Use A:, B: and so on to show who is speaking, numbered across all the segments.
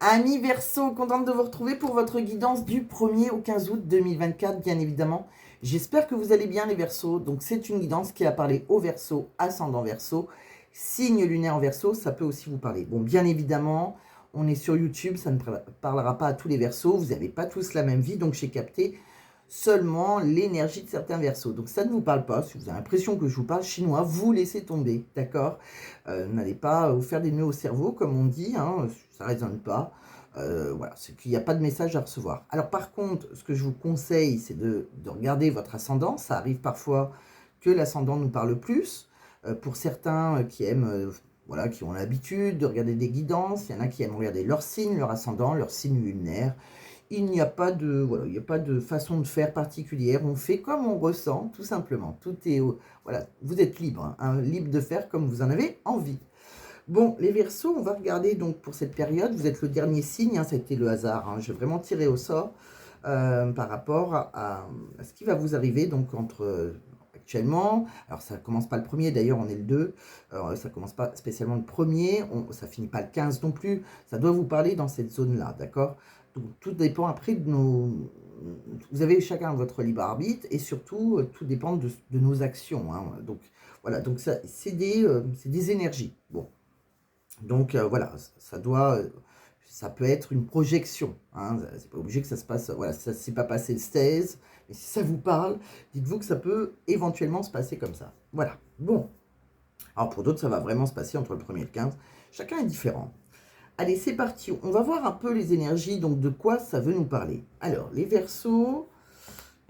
A: Amis Verseau, contente de vous retrouver pour votre guidance du 1er au 15 août 2024, bien évidemment. J'espère que vous allez bien les Verseaux. Donc c'est une guidance qui a parlé au Verseau, ascendant Verseau, signe lunaire en Verseau, ça peut aussi vous parler. Bon, bien évidemment, on est sur YouTube, ça ne parlera pas à tous les Verseaux, vous n'avez pas tous la même vie, donc j'ai capté seulement l'énergie de certains Verseaux. Donc ça ne vous parle pas, si vous avez l'impression que je vous parle chinois, vous laissez tomber, d'accord. N'allez pas vous faire des nœuds au cerveau, comme on dit, hein, ça ne résonne pas. Voilà, c'est qu'il n'y a pas de message à recevoir. Alors par contre, ce que je vous conseille, c'est de regarder votre ascendant. Ça arrive parfois que l'ascendant nous parle plus. Pour certains qui aiment, voilà, qui ont l'habitude de regarder des guidances, il y en a qui aiment regarder leur signe, leur ascendant, leur signe lunaire. Il n'y a pas de, voilà, il n'y a pas de façon de faire particulière. On fait comme on ressent, tout simplement. Tout est, voilà, vous êtes libre, hein, libre de faire comme vous en avez envie. Bon, les Verseaux, on va regarder donc pour cette période. Vous êtes le dernier signe, hein, ça a été le hasard. Hein, j'ai vraiment tiré au sort par rapport à ce qui va vous arriver donc actuellement. Alors ça commence pas le premier, d'ailleurs on est le 2. Alors, ça commence pas spécialement le premier, ça finit pas le 15 non plus. Ça doit vous parler dans cette zone-là, d'accord. Donc tout dépend après de nos... Vous avez chacun votre libre arbitre et surtout tout dépend de nos actions. Hein. Donc voilà, donc c'est des énergies. Bon. Donc voilà, ça peut être une projection. Hein, c'est pas obligé que ça se passe. Voilà, ça ne s'est pas passé le 16, mais si ça vous parle, dites-vous que ça peut éventuellement se passer comme ça. Voilà. Bon. Alors pour d'autres, ça va vraiment se passer entre le 1er et le 15. Chacun est différent. Allez, c'est parti. On va voir un peu les énergies, donc de quoi ça veut nous parler. Alors, les Verseaux,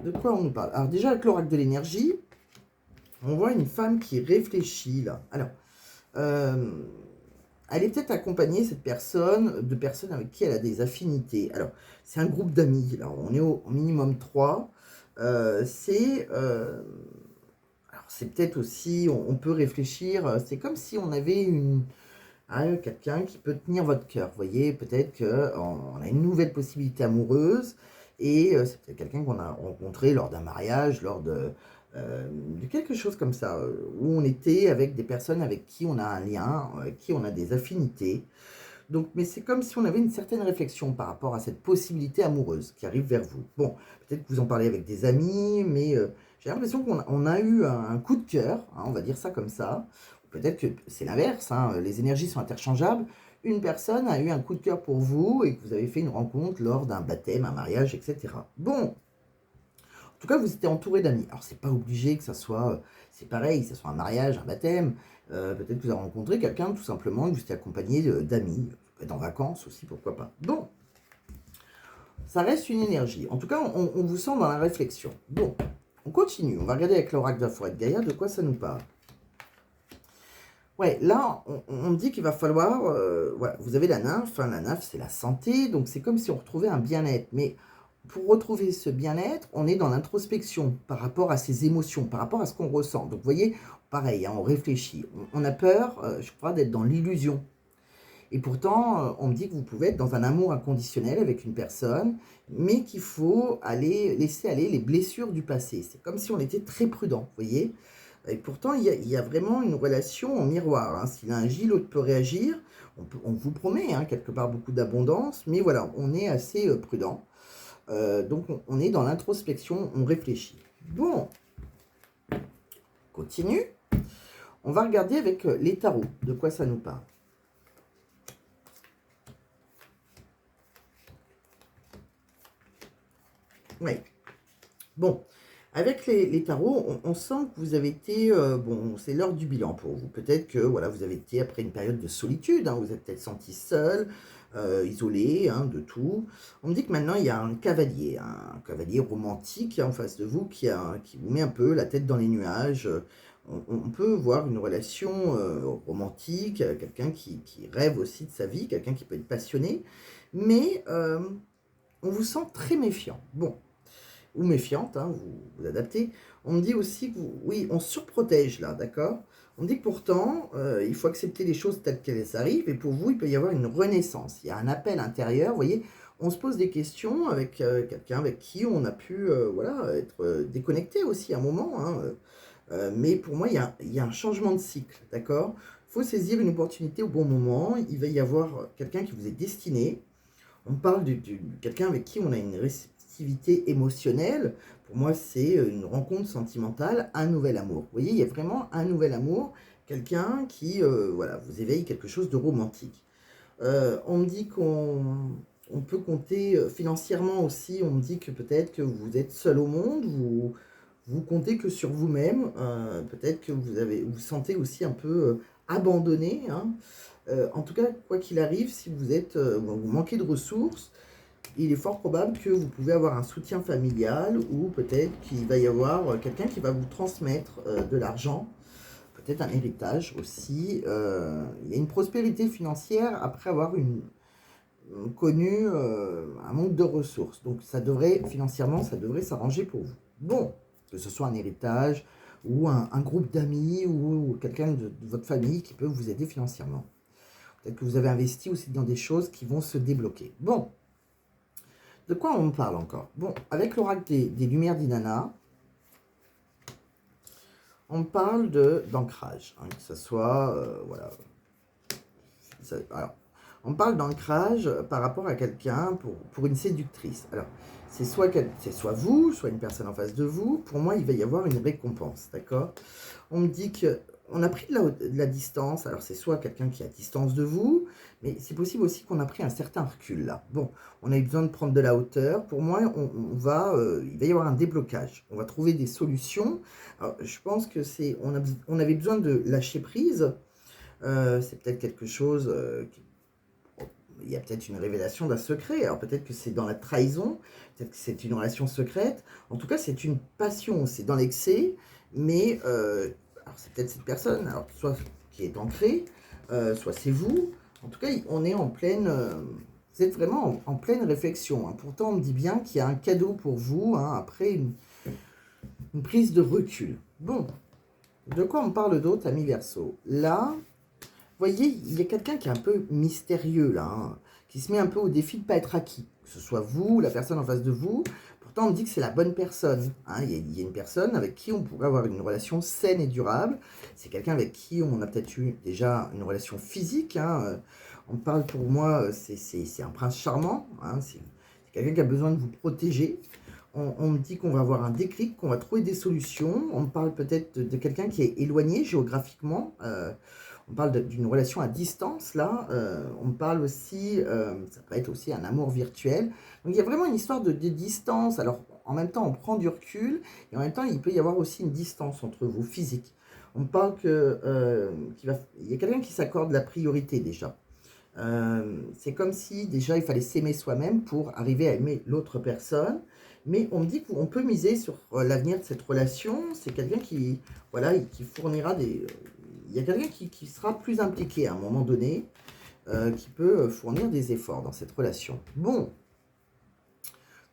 A: de quoi on nous parle? Alors déjà, avec l'oracle de l'énergie, on voit une femme qui réfléchit là. Alors, euh, elle est peut-être accompagnée, cette personne, de personnes avec qui elle a des affinités. Alors, c'est un groupe d'amis. Là, on est au minimum 3. C'est peut-être aussi, on peut réfléchir, c'est comme si on avait quelqu'un qui peut tenir votre cœur. Vous voyez, peut-être qu'on a une nouvelle possibilité amoureuse et c'est peut-être quelqu'un qu'on a rencontré lors d'un mariage, lors de quelque chose comme ça, où on était avec des personnes avec qui on a un lien, avec qui on a des affinités. Donc, mais c'est comme si on avait une certaine réflexion par rapport à cette possibilité amoureuse qui arrive vers vous. Bon, peut-être que vous en parlez avec des amis, mais j'ai l'impression qu'on a eu un coup de cœur, hein, on va dire ça comme ça. Peut-être que c'est l'inverse, hein, les énergies sont interchangeables. Une personne a eu un coup de cœur pour vous et que vous avez fait une rencontre lors d'un baptême, un mariage, etc. Bon, en tout cas, vous étiez entouré d'amis. Alors, c'est pas obligé que ça soit, c'est pareil, que ça soit un mariage, un baptême. Peut-être que vous avez rencontré quelqu'un tout simplement, que vous étiez accompagné d'amis. Être en vacances aussi, pourquoi pas. Bon, ça reste une énergie. En tout cas, on vous sent dans la réflexion. Bon, on continue. On va regarder avec l'oracle de la forêt de Gaïa de quoi ça nous parle. Ouais, là, on dit qu'il va falloir... voilà, vous avez la nymphe. Hein, la nymphe, c'est la santé. Donc, c'est comme si on retrouvait un bien-être. Mais pour retrouver ce bien-être, on est dans l'introspection par rapport à ses émotions, par rapport à ce qu'on ressent. Donc, vous voyez, pareil, hein, on réfléchit. On a peur, je crois, d'être dans l'illusion. Et pourtant, on me dit que vous pouvez être dans un amour inconditionnel avec une personne, mais qu'il faut laisser aller les blessures du passé. C'est comme si on était très prudent, vous voyez. Et pourtant, il y a vraiment une relation en miroir. Hein. Si l'un agit, l'autre peut réagir. On vous promet, hein, quelque part, beaucoup d'abondance, mais voilà, on est assez prudent. Donc, on est dans l'introspection, on réfléchit. Bon, continue. On va regarder avec les tarots, de quoi ça nous parle. Oui. Bon, avec les tarots, on sent que vous avez été, bon, c'est l'heure du bilan pour vous. Peut-être que voilà, vous avez été après une période de solitude, hein, vous êtes peut-être senti seul, isolé, hein, de tout. On me dit que maintenant il y a un cavalier romantique en face de vous qui vous met un peu la tête dans les nuages. On peut voir une relation romantique, quelqu'un qui rêve aussi de sa vie, quelqu'un qui peut être passionné, mais on vous sent très méfiant. Bon, ou méfiante, hein, vous adaptez. On me dit aussi que, oui, on surprotège là, d'accord. On me dit que pourtant, il faut accepter les choses telles qu'elles arrivent, et pour vous, il peut y avoir une renaissance. Il y a un appel intérieur, vous voyez, on se pose des questions avec quelqu'un avec qui on a pu voilà, être déconnecté aussi à un moment. Hein, mais pour moi, il y a un changement de cycle, d'accord. Il faut saisir une opportunité au bon moment. Il va y avoir quelqu'un qui vous est destiné. On parle de quelqu'un avec qui on a une réceptivité émotionnelle. Pour moi, c'est une rencontre sentimentale, un nouvel amour. Vous voyez, il y a vraiment un nouvel amour, quelqu'un qui voilà, vous éveille quelque chose de romantique. On me dit qu'on peut compter financièrement aussi, on me dit que peut-être que vous êtes seul au monde, vous comptez que sur vous-même, peut-être que vous sentez aussi un peu abandonné, hein. En tout cas, quoi qu'il arrive, si vous manquez de ressources, il est fort probable que vous pouvez avoir un soutien familial ou peut-être qu'il va y avoir quelqu'un qui va vous transmettre de l'argent, peut-être un héritage aussi. Il y a une prospérité financière après avoir connu un manque de ressources. Donc financièrement, ça devrait s'arranger pour vous. Bon, que ce soit un héritage ou un groupe d'amis ou quelqu'un de votre famille qui peut vous aider financièrement. Peut-être que vous avez investi aussi dans des choses qui vont se débloquer. Bon, de quoi on parle encore? Bon, avec l'oracle des Lumières d'Inanna, on parle d'ancrage, hein, que ce soit, voilà. Alors, on parle d'ancrage par rapport à quelqu'un pour une séductrice. Alors, c'est soit vous, soit une personne en face de vous. Pour moi, il va y avoir une récompense, d'accord? On me dit que on a pris de la distance. Alors, c'est soit quelqu'un qui est à distance de vous, mais c'est possible aussi qu'on a pris un certain recul, là. Bon, on a eu besoin de prendre de la hauteur. Pour moi, il va y avoir un déblocage. On va trouver des solutions. Alors, je pense que on avait besoin de lâcher prise. C'est peut-être quelque chose il y a peut-être une révélation d'un secret. Alors peut-être que c'est dans la trahison, peut-être que c'est une relation secrète. En tout cas, c'est une passion, c'est dans l'excès, mais alors c'est peut-être cette personne, alors soit qui est ancrée, soit c'est vous. En tout cas, on est en pleine... vous êtes vraiment en pleine réflexion, hein. Pourtant, on me dit bien qu'il y a un cadeau pour vous, hein, après une prise de recul. Bon, de quoi on parle d'autre, ami Verseau? Là, vous voyez, il y a quelqu'un qui est un peu mystérieux, là, hein, qui se met un peu au défi de ne pas être acquis. Que ce soit vous ou la personne en face de vous. Pourtant, on me dit que c'est la bonne personne, hein. Il y a une personne avec qui on pourrait avoir une relation saine et durable. C'est quelqu'un avec qui on a peut-être eu déjà une relation physique, hein. On parle pour moi, c'est un prince charmant, hein. C'est quelqu'un qui a besoin de vous protéger. On me dit qu'on va avoir un déclic, qu'on va trouver des solutions. On me parle peut-être de quelqu'un qui est éloigné géographiquement. On parle d'une relation à distance, là. On parle aussi, ça peut être aussi un amour virtuel. Donc, il y a vraiment une histoire de distance. Alors, en même temps, on prend du recul. Et en même temps, il peut y avoir aussi une distance entre vous, physique. On parle il y a quelqu'un qui s'accorde la priorité, déjà. C'est comme si, déjà, il fallait s'aimer soi-même pour arriver à aimer l'autre personne. Mais on me dit qu'on peut miser sur l'avenir de cette relation. C'est quelqu'un qui, voilà, qui fournira des... il y a quelqu'un qui sera plus impliqué à un moment donné, qui peut fournir des efforts dans cette relation. Bon,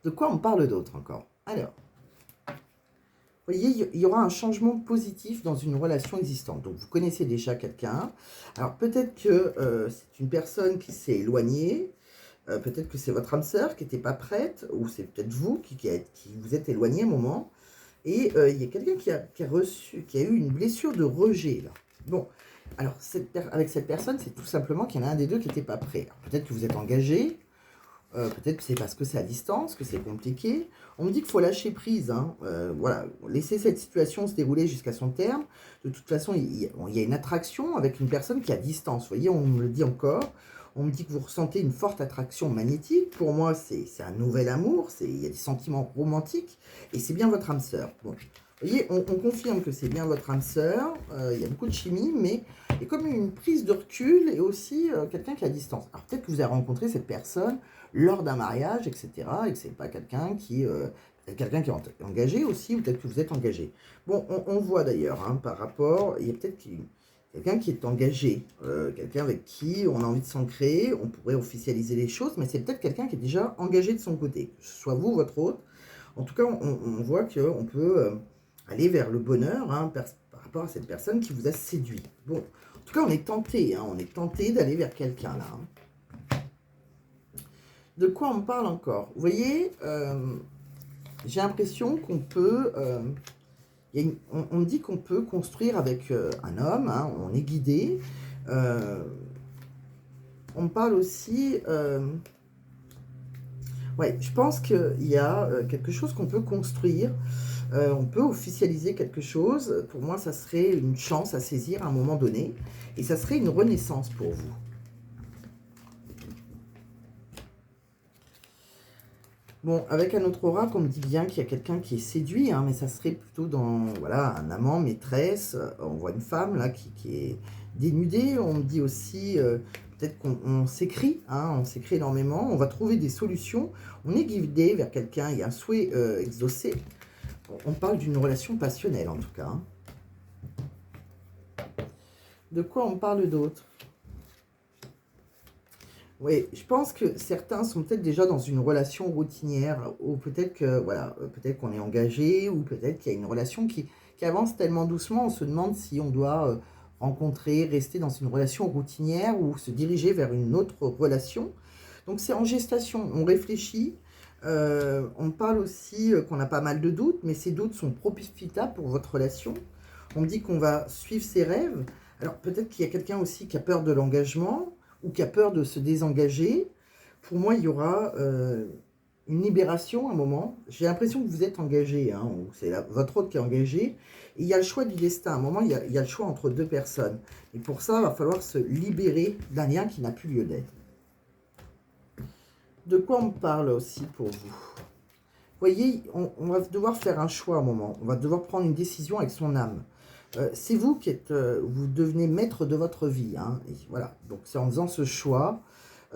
A: de quoi on parle d'autre encore? Alors, vous voyez, il y aura un changement positif dans une relation existante. Donc, vous connaissez déjà quelqu'un. Alors, peut-être que c'est une personne qui s'est éloignée. Peut-être que c'est votre âme sœur qui n'était pas prête. Ou c'est peut-être vous qui vous êtes éloigné un moment. Et il y a quelqu'un qui a eu une blessure de rejet, là. Bon, alors, avec cette personne, c'est tout simplement qu'il y en a un des deux qui n'était pas prêt. Peut-être que vous êtes engagé, peut-être que c'est parce que c'est à distance, que c'est compliqué. On me dit qu'il faut lâcher prise, hein. Voilà, laisser cette situation se dérouler jusqu'à son terme. De toute façon, il y a une attraction avec une personne qui est à distance. Vous voyez, on me le dit encore. On me dit que vous ressentez une forte attraction magnétique. Pour moi, c'est un nouvel amour. Il y a des sentiments romantiques. Et c'est bien votre âme sœur. Bon. Vous voyez, on confirme que c'est bien votre âme sœur. Il y a beaucoup de chimie, mais il y a comme une prise de recul et aussi quelqu'un qui est à distance. Alors peut-être que vous avez rencontré cette personne lors d'un mariage, etc. Et que ce n'est pas quelqu'un qui est engagé aussi, ou peut-être que vous êtes engagé. Bon, on voit d'ailleurs, hein, par rapport, il y a peut-être quelqu'un qui est engagé, quelqu'un avec qui on a envie de s'ancrer, on pourrait officialiser les choses, mais c'est peut-être quelqu'un qui est déjà engagé de son côté, que ce soit vous, votre hôte. En tout cas, on voit qu'on peut aller vers le bonheur, hein, par rapport à cette personne qui vous a séduit. Bon, en tout cas, on est tenté, hein, d'aller vers quelqu'un là, hein. De quoi on parle encore? Vous voyez, j'ai l'impression qu'on peut... on me dit qu'on peut construire avec un homme, hein, on est guidé. On me parle aussi Ouais, je pense qu'il y a quelque chose qu'on peut construire. On peut officialiser quelque chose. Pour moi, ça serait une chance à saisir à un moment donné. Et ça serait une renaissance pour vous. Bon, avec un autre oracle, on me dit bien qu'il y a quelqu'un qui est séduit, hein, mais ça serait plutôt dans, voilà, un amant, maîtresse. On voit une femme, là, qui est dénudée. On me dit aussi, peut-être qu'on s'écrit, hein, on s'écrit énormément. On va trouver des solutions. On est guidé vers quelqu'un, il y a un souhait exaucé. On parle d'une relation passionnelle, en tout cas. Hein. De quoi on parle d'autre? Oui, je pense que certains sont peut-être déjà dans une relation routinière, ou peut-être que voilà, peut-être qu'on est engagé, ou peut-être qu'il y a une relation qui avance tellement doucement, on se demande si on doit rencontrer, rester dans une relation routinière ou se diriger vers une autre relation. Donc c'est en gestation, on réfléchit, on parle aussi qu'on a pas mal de doutes, mais ces doutes sont profitables pour votre relation. On me dit qu'on va suivre ses rêves. Alors peut-être qu'il y a quelqu'un aussi qui a peur de l'engagement, ou qui a peur de se désengager. Pour moi, il y aura une libération à un moment. J'ai l'impression que vous êtes engagé, hein, c'est votre autre qui est engagé. Et il y a le choix du destin. À un moment, il y a le choix entre deux personnes. Et pour ça, il va falloir se libérer d'un lien qui n'a plus lieu d'être. De quoi on parle aussi pour vous? Vous voyez, on va devoir faire un choix à un moment. On va devoir prendre une décision avec son âme. C'est vous qui êtes, vous devenez maître de votre vie. Hein, et voilà, donc c'est en faisant ce choix.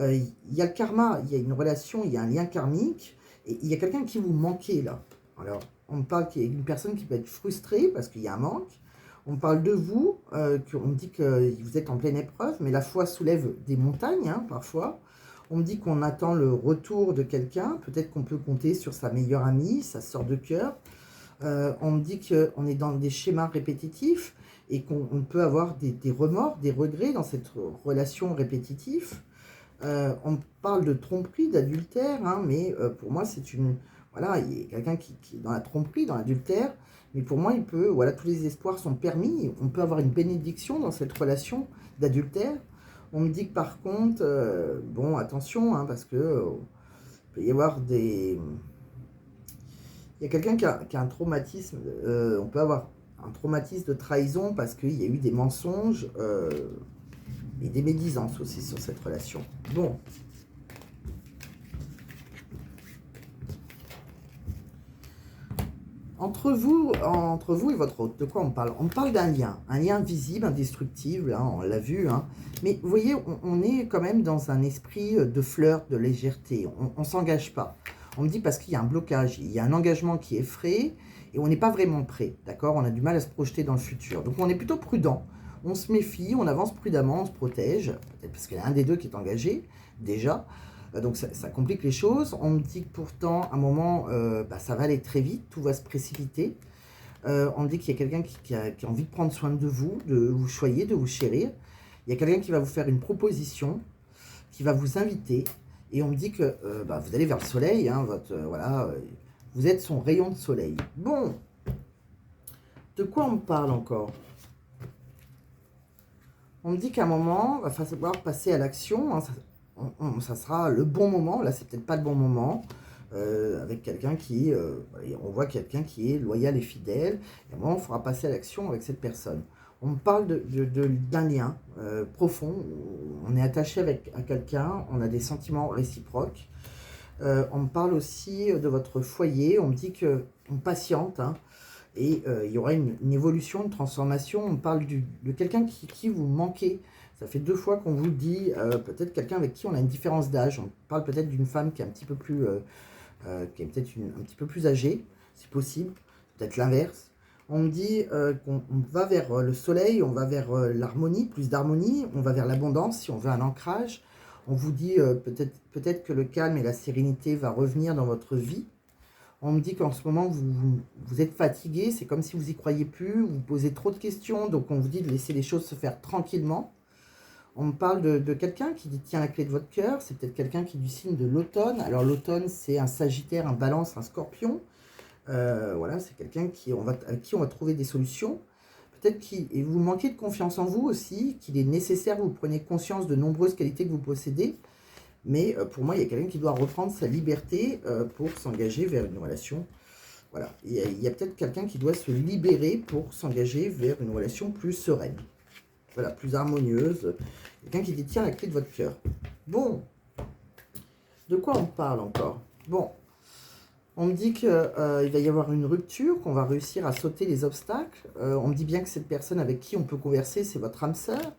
A: Il y a le karma, il y a une relation, il y a un lien karmique. Et il y a quelqu'un qui vous manquait là. Alors, on me parle qu'il y a une personne qui peut être frustrée parce qu'il y a un manque. On parle de vous, on me dit que vous êtes en pleine épreuve, mais la foi soulève des montagnes, hein, parfois. On me dit qu'on attend le retour de quelqu'un. Peut-être qu'on peut compter sur sa meilleure amie, sa sœur de cœur. On me dit qu'on est dans des schémas répétitifs et qu'on peut avoir des remords, des regrets dans cette relation répétitive. On parle de tromperie, d'adultère, hein, mais pour moi, c'est une... Voilà, il y a quelqu'un qui est dans la tromperie, dans l'adultère, mais pour moi, il peut... Voilà, tous les espoirs sont permis. On peut avoir une bénédiction dans cette relation d'adultère. On me dit que par contre, bon, attention, hein, parce que il peut y avoir des... Il y a quelqu'un qui a un traumatisme, on peut avoir un traumatisme de trahison parce qu'il y a eu des mensonges et des médisances aussi sur cette relation. Bon. Entre vous et votre hôte, de quoi on parle? On parle d'un lien, un lien visible, indestructible, hein, on l'a vu. Hein. Mais vous voyez, on est quand même dans un esprit de flirt, de légèreté, on ne s'engage pas. On me dit parce qu'il y a un blocage, il y a un engagement qui est frais et on n'est pas vraiment prêt, d'accord? On a du mal à se projeter dans le futur. Donc on est plutôt prudent, on se méfie, on avance prudemment, on se protège, peut-être parce qu'il y a un des deux qui est engagé, déjà. Donc ça complique les choses. On me dit que pourtant, à un moment, ça va aller très vite, tout va se précipiter. On me dit qu'il y a quelqu'un qui a envie de prendre soin de vous choyer, de vous chérir. Il y a quelqu'un qui va vous faire une proposition, qui va vous inviter. Et on me dit que vous allez vers le soleil, hein, voilà, vous êtes son rayon de soleil. Bon, de quoi on me parle encore? On me dit qu'à un moment, il va falloir passer à l'action. Hein, ça sera le bon moment. Là, c'est peut-être pas le bon moment. Avec quelqu'un qui... on voit quelqu'un qui est loyal et fidèle. Et à un moment, il faudra passer à l'action avec cette personne. On me parle d'un lien profond. On est attaché à quelqu'un. On a des sentiments réciproques. On me parle aussi de votre foyer. On me dit qu'on patiente. Hein, et il y aura une évolution, une transformation. On parle de quelqu'un qui vous manquez. Ça fait 2 fois qu'on vous dit, peut-être quelqu'un avec qui on a une différence d'âge. On parle peut-être d'une femme qui est un petit peu plus, qui est peut-être un petit peu plus âgée, c'est possible. Peut-être l'inverse. On me dit qu'on va vers le soleil, on va vers l'harmonie, plus d'harmonie. On va vers l'abondance si on veut un ancrage. On vous dit peut-être que le calme et la sérénité va revenir dans votre vie. On me dit qu'en ce moment, vous êtes fatigué, c'est comme si vous n'y croyez plus, vous posez trop de questions, donc on vous dit de laisser les choses se faire tranquillement. On me parle de quelqu'un qui tient la clé de votre cœur, c'est peut-être quelqu'un qui est du signe de l'automne. Alors l'automne, c'est un Sagittaire, un Balance, un Scorpion. Voilà, c'est quelqu'un avec qui on va trouver des solutions. Peut-être que vous manquez de confiance en vous aussi, qu'il est nécessaire que vous preniez conscience de nombreuses qualités que vous possédez. Mais pour moi, il y a quelqu'un qui doit reprendre sa liberté pour s'engager vers une relation. Voilà, il y a peut-être quelqu'un qui doit se libérer pour s'engager vers une relation plus sereine. Voilà, plus harmonieuse. Quelqu'un qui détient la clé de votre cœur. Bon, de quoi on parle encore? Bon, on me dit qu'il va y avoir une rupture, qu'on va réussir à sauter les obstacles. On me dit bien que cette personne avec qui on peut converser, c'est votre âme sœur.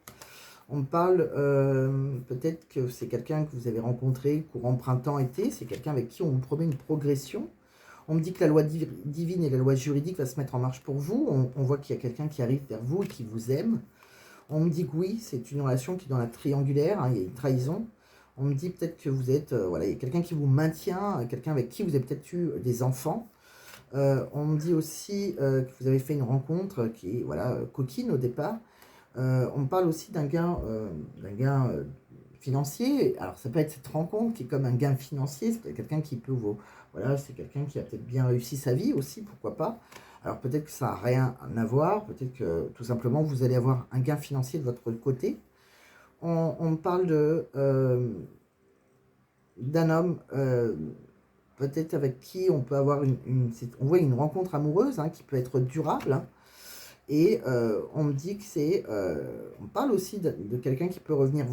A: On me parle peut-être que c'est quelqu'un que vous avez rencontré courant printemps-été. C'est quelqu'un avec qui on vous promet une progression. On me dit que la loi divine et la loi juridique va se mettre en marche pour vous. On voit qu'il y a quelqu'un qui arrive vers vous et qui vous aime. On me dit que oui, c'est une relation qui est dans la triangulaire, hein, il y a une trahison. On me dit peut-être que vous êtes, voilà, il y a quelqu'un qui vous maintient, quelqu'un avec qui vous avez peut-être eu des enfants. On me dit aussi que vous avez fait une rencontre qui est voilà, coquine au départ. On me parle aussi d'un gain financier. Alors ça peut être cette rencontre qui est comme un gain financier, c'est quelqu'un qui peut vous... Voilà, c'est quelqu'un qui a peut-être bien réussi sa vie aussi, pourquoi pas. Alors peut-être que ça n'a rien à voir, peut-être que tout simplement vous allez avoir un gain financier de votre côté. On me parle d'un homme peut-être avec qui on peut avoir on voit une rencontre amoureuse hein, qui peut être durable. Hein. Et on me dit que c'est... on parle aussi de quelqu'un qui peut revenir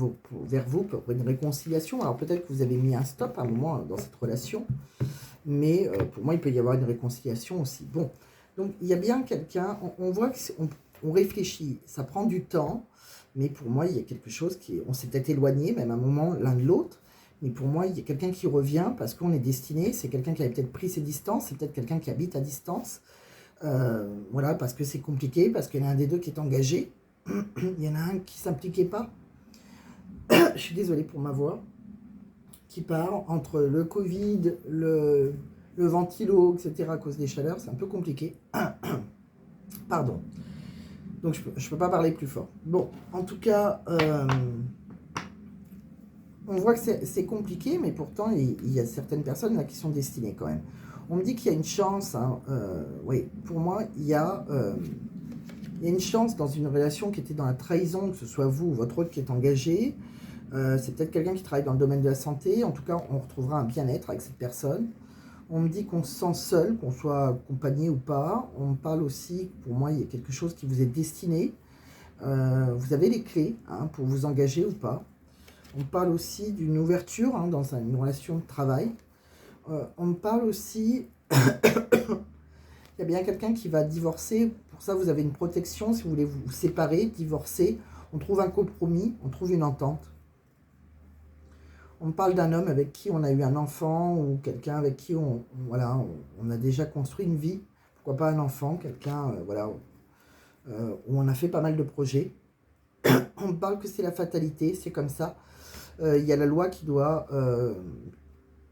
A: vers vous pour une réconciliation. Alors peut-être que vous avez mis un stop à un moment dans cette relation. Mais pour moi, il peut y avoir une réconciliation aussi. Bon, donc il y a bien quelqu'un... On voit qu'on réfléchit. Ça prend du temps. Mais pour moi, il y a quelque chose qui... On s'est peut-être éloigné, même à un moment, l'un de l'autre. Mais pour moi, il y a quelqu'un qui revient parce qu'on est destiné. C'est quelqu'un qui avait peut-être pris ses distances. C'est peut-être quelqu'un qui habite à distance. Voilà, parce que c'est compliqué, parce qu'il y en a un des deux qui est engagé, il y en a un qui ne s'impliquait pas, je suis désolée pour ma voix, qui part entre le Covid, le ventilo, etc. à cause des chaleurs, c'est un peu compliqué. Pardon. Donc je ne peux pas parler plus fort. Bon, en tout cas, on voit que c'est compliqué, mais pourtant, il y a certaines personnes là qui sont destinées quand même. On me dit qu'il y a une chance, hein, oui, pour moi, il y a une chance dans une relation qui était dans la trahison, que ce soit vous ou votre autre qui est engagé. C'est peut-être quelqu'un qui travaille dans le domaine de la santé. En tout cas, on retrouvera un bien-être avec cette personne. On me dit qu'on se sent seul, qu'on soit accompagné ou pas. On me parle aussi, pour moi, il y a quelque chose qui vous est destiné. Vous avez les clés hein, pour vous engager ou pas. On parle aussi d'une ouverture hein, dans une relation de travail. On me parle aussi, il y a bien quelqu'un qui va divorcer. Pour ça, vous avez une protection. Si vous voulez vous séparer, divorcer, on trouve un compromis, on trouve une entente. On me parle d'un homme avec qui on a eu un enfant ou quelqu'un avec qui voilà, on a déjà construit une vie. Pourquoi pas un enfant, quelqu'un voilà, où on a fait pas mal de projets. On me parle que c'est la fatalité, c'est comme ça. Il y a la loi qui doit...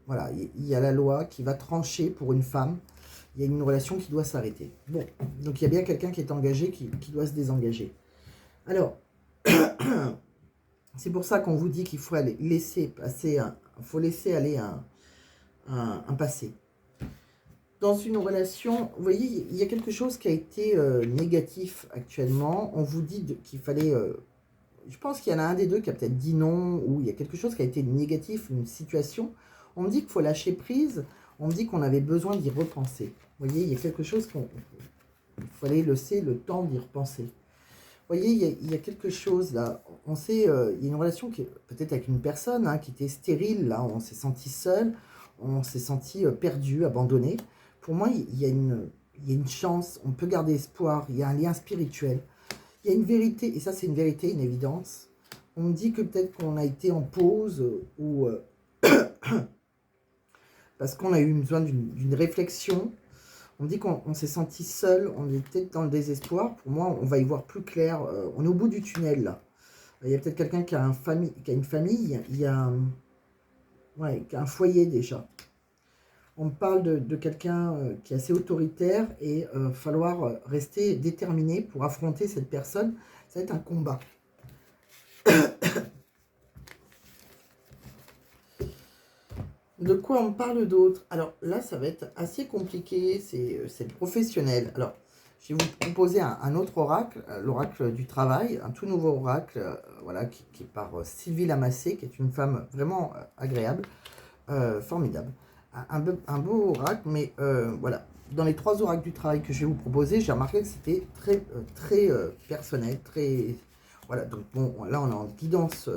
A: voilà, il y a la loi qui va trancher pour une femme. Il y a une relation qui doit s'arrêter. Bon, donc il y a bien quelqu'un qui est engagé, qui doit se désengager. Alors, c'est pour ça qu'on vous dit qu'il faut laisser aller un passé. Dans une relation, vous voyez, il y a quelque chose qui a été négatif actuellement. On vous dit qu'il fallait... je pense qu'il y en a un des deux qui a peut-être dit non, ou il y a quelque chose qui a été négatif, une situation. On me dit qu'il faut lâcher prise, on me dit qu'on avait besoin d'y repenser. Vous voyez, il y a quelque chose qu'il fallait laisser le temps d'y repenser. Vous voyez, il y a quelque chose là. On sait, il y a une relation qui peut-être avec une personne hein, qui était stérile, là, on s'est senti seul, on s'est senti perdu, abandonné. Pour moi, il y a une chance, on peut garder espoir, il y a un lien spirituel. Il y a une vérité, et ça c'est une vérité, une évidence. On me dit que peut-être qu'on a été en pause ou parce qu'on a eu besoin d'une réflexion. On me dit qu'on s'est senti seul, on est peut-être dans le désespoir. Pour moi, on va y voir plus clair. On est au bout du tunnel là. Il y a peut-être quelqu'un qui a une famille, il y a qui a un foyer déjà. On me parle de quelqu'un qui est assez autoritaire et il va falloir rester déterminé pour affronter cette personne. Ça va être un combat. De quoi on me parle d'autre? Alors là, ça va être assez compliqué, c'est le professionnel. Alors, je vais vous proposer un autre oracle, l'oracle du travail, un tout nouveau oracle, voilà, qui est par Sylvie Lamassé, qui est une femme vraiment agréable, formidable. Un beau oracle, mais voilà. Dans les 3 oracles du travail que je vais vous proposer, j'ai remarqué que c'était très personnel, très... Voilà, donc bon, là on est en guidance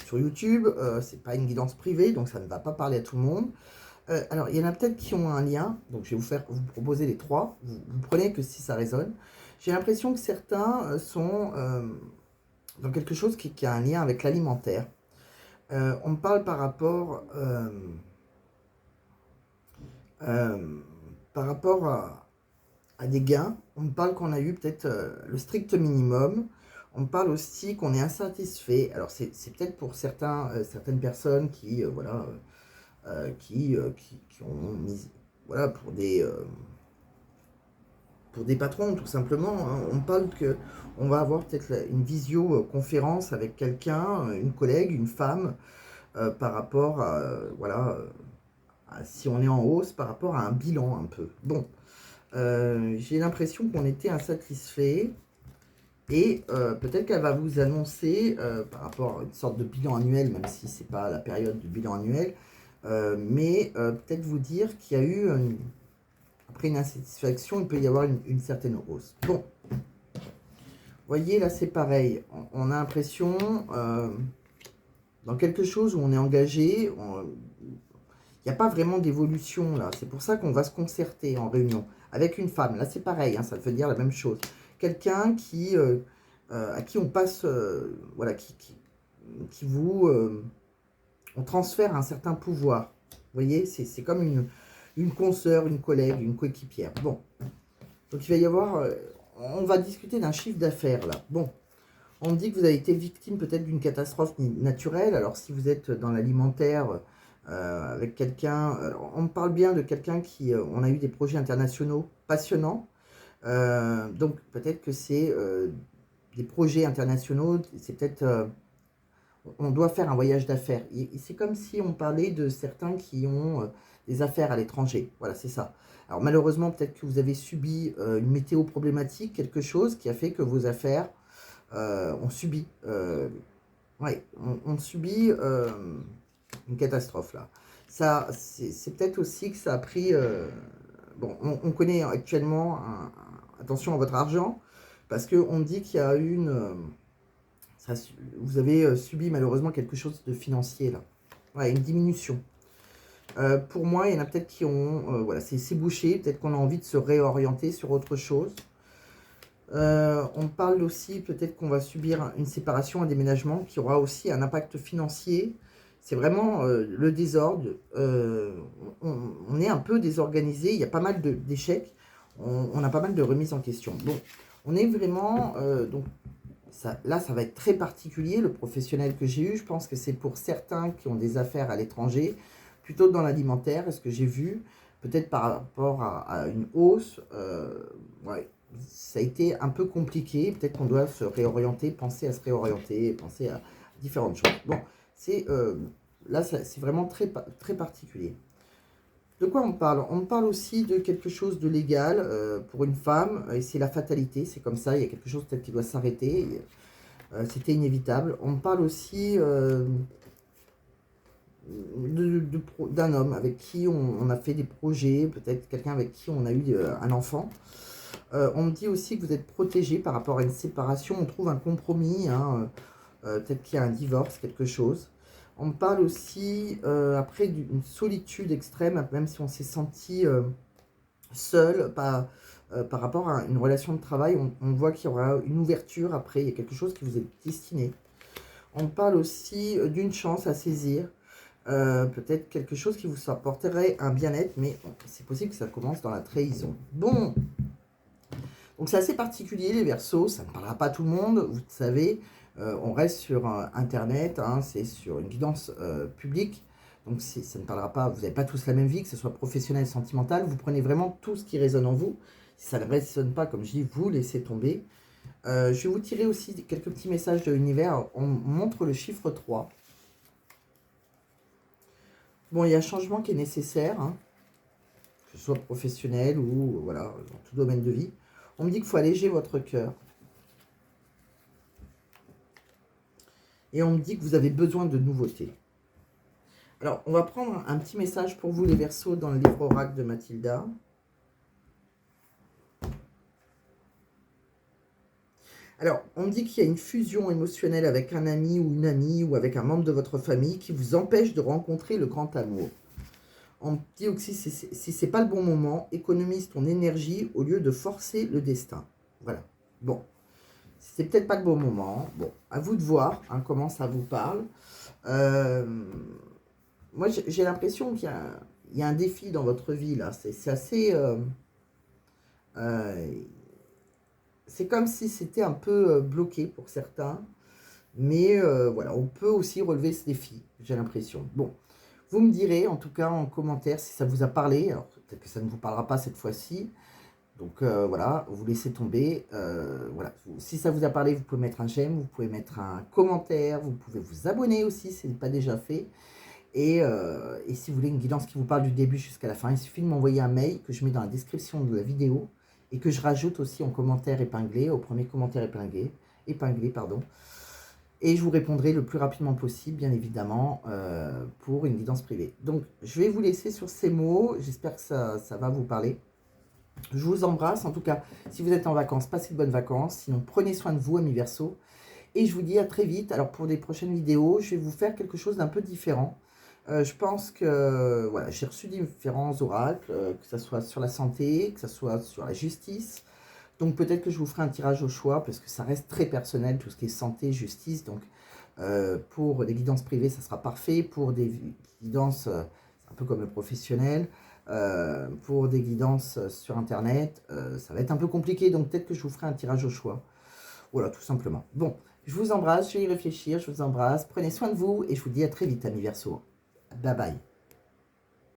A: sur YouTube, c'est pas une guidance privée, donc ça ne va pas parler à tout le monde. Alors, il y en a peut-être qui ont un lien, donc je vais vous proposer les 3, vous prenez que si ça résonne. J'ai l'impression que certains sont dans quelque chose qui a un lien avec l'alimentaire. On me parle euh, par rapport à des gains, on me parle qu'on a eu peut-être le strict minimum, on me parle aussi qu'on est insatisfait. Alors c'est peut-être pour certaines personnes qui, voilà, qui ont mis, voilà, pour des patrons tout simplement, hein. On parle que on va avoir peut-être une visio-conférence avec quelqu'un, une collègue, une femme, par rapport à, voilà, si on est en hausse, par rapport à un bilan un peu. Bon, j'ai l'impression qu'on était insatisfait. Et peut-être qu'elle va vous annoncer, par rapport à une sorte de bilan annuel, même si ce n'est pas la période du bilan annuel, mais peut-être vous dire qu'il y a eu, après une insatisfaction, il peut y avoir une certaine hausse. Bon, vous voyez, là c'est pareil, on a l'impression, dans quelque chose où on est engagé, il n'y a pas vraiment d'évolution là, c'est pour ça qu'on va se concerter en réunion avec une femme. Là c'est pareil, hein, ça veut dire la même chose. Quelqu'un qui, à qui on passe, voilà, qui vous, on transfère un certain pouvoir. Vous voyez, c'est comme une consoeur, une collègue, une coéquipière. Bon, donc il va y avoir, on va discuter d'un chiffre d'affaires là. Bon, on me dit que vous avez été victime peut-être d'une catastrophe naturelle. Alors si vous êtes dans l'alimentaire, avec quelqu'un, on me parle bien de quelqu'un qui, on a eu des projets internationaux passionnants. Donc peut-être que c'est des projets internationaux, c'est peut-être, on doit faire un voyage d'affaires. C'est comme si on parlait de certains qui ont des affaires à l'étranger. Voilà, c'est ça. Alors malheureusement, peut-être que vous avez subi une météo problématique, quelque chose qui a fait que vos affaires ont subi, ouais, on subit une catastrophe là. Ça, c'est peut-être aussi que ça a pris... bon, on connaît actuellement, attention à votre argent, parce qu'on me dit qu'il y a vous avez subi malheureusement quelque chose de financier là. Ouais, une diminution. Pour moi, il y en a peut-être qui ont... voilà, c'est bouché, peut-être qu'on a envie de se réorienter sur autre chose. On parle aussi, peut-être qu'on va subir une séparation, un déménagement qui aura aussi un impact financier. C'est vraiment le désordre. On est un peu désorganisé, il y a pas mal d'échecs. On a pas mal de remises en question. Bon, on est vraiment... donc, là, ça va être très particulier, le professionnel que j'ai eu. Je pense que c'est pour certains qui ont des affaires à l'étranger, plutôt dans l'alimentaire, est-ce que j'ai vu, peut-être par rapport à une hausse. Ouais, ça a été un peu compliqué. Peut-être qu'on doit se réorienter, penser à se réorienter, penser à différentes choses. Bon, là, c'est vraiment très particulier. De quoi on parle? On parle aussi de quelque chose de légal pour une femme, et c'est la fatalité, c'est comme ça, il y a quelque chose peut-être qui doit s'arrêter, c'était inévitable. On parle aussi d'un homme avec qui on a fait des projets, peut-être quelqu'un avec qui on a eu un enfant. On me dit aussi que vous êtes protégé par rapport à une séparation, on trouve un compromis, hein, peut-être qu'il y a un divorce, quelque chose. On me parle aussi, après, d'une solitude extrême, même si on s'est senti seul par rapport à une relation de travail. On voit qu'il y aura une ouverture après, il y a quelque chose qui vous est destiné. On parle aussi d'une chance à saisir, peut-être quelque chose qui vous apporterait un bien-être, mais bon, c'est possible que ça commence dans la trahison. Bon, donc c'est assez particulier les Verseaux, ça ne parlera pas à tout le monde, vous le savez. On reste sur Internet, hein, c'est sur une guidance publique, donc ça ne parlera pas, vous n'avez pas tous la même vie, que ce soit professionnel, sentimental, vous prenez vraiment tout ce qui résonne en vous. Si ça ne résonne pas, comme je dis, vous laissez tomber. Je vais vous tirer aussi quelques petits messages de l'univers. On montre le chiffre 3. Bon, il y a un changement qui est nécessaire, hein, que ce soit professionnel ou voilà, dans tout domaine de vie. On me dit qu'il faut alléger votre cœur. Et on me dit que vous avez besoin de nouveautés. Alors, on va prendre un petit message pour vous, les Verseaux, dans le livre Oracle de Mathilda. Alors, on me dit qu'il y a une fusion émotionnelle avec un ami ou une amie ou avec un membre de votre famille qui vous empêche de rencontrer le grand amour. On me dit aussi, si ce n'est pas le bon moment, économise ton énergie au lieu de forcer le destin. Voilà. Bon, c'est peut-être pas le bon moment. Bon, à vous de voir comment ça vous parle. Moi, j'ai l'impression qu'il y a un défi dans votre vie, là. C'est assez... c'est comme si c'était un peu bloqué pour certains. Mais voilà, on peut aussi relever ce défi, j'ai l'impression. Bon, vous me direz, en tout cas, en commentaire, si ça vous a parlé. Alors, peut-être que ça ne vous parlera pas cette fois-ci. Donc, voilà, vous laissez tomber. Voilà. Si ça vous a parlé, vous pouvez mettre un j'aime, vous pouvez mettre un commentaire, vous pouvez vous abonner aussi, si ce n'est pas déjà fait. Et si vous voulez une guidance qui vous parle du début jusqu'à la fin, il suffit de m'envoyer un mail que je mets dans la description de la vidéo et que je rajoute aussi en commentaire épinglé, au premier commentaire épinglé, pardon. Et je vous répondrai le plus rapidement possible, bien évidemment, pour une guidance privée. Donc, je vais vous laisser sur ces mots. J'espère que ça va vous parler. Je vous embrasse. En tout cas, si vous êtes en vacances, passez de bonnes vacances. Sinon, prenez soin de vous, amis Verseaux. Et je vous dis à très vite. Alors, pour des prochaines vidéos, je vais vous faire quelque chose d'un peu différent. Je pense que voilà, j'ai reçu différents oracles, que ce soit sur la santé, que ce soit sur la justice. Donc peut-être que je vous ferai un tirage au choix, parce que ça reste très personnel, tout ce qui est santé, justice. Donc pour des guidances privées, ça sera parfait. Pour des guidances, un peu comme le professionnel, pour des guidances sur Internet, ça va être un peu compliqué. Donc peut-être que je vous ferai un tirage au choix. Voilà, tout simplement. Bon, je vous embrasse, je vais y réfléchir, je vous embrasse. Prenez soin de vous et je vous dis à très vite, amis Verseaux. Bye bye.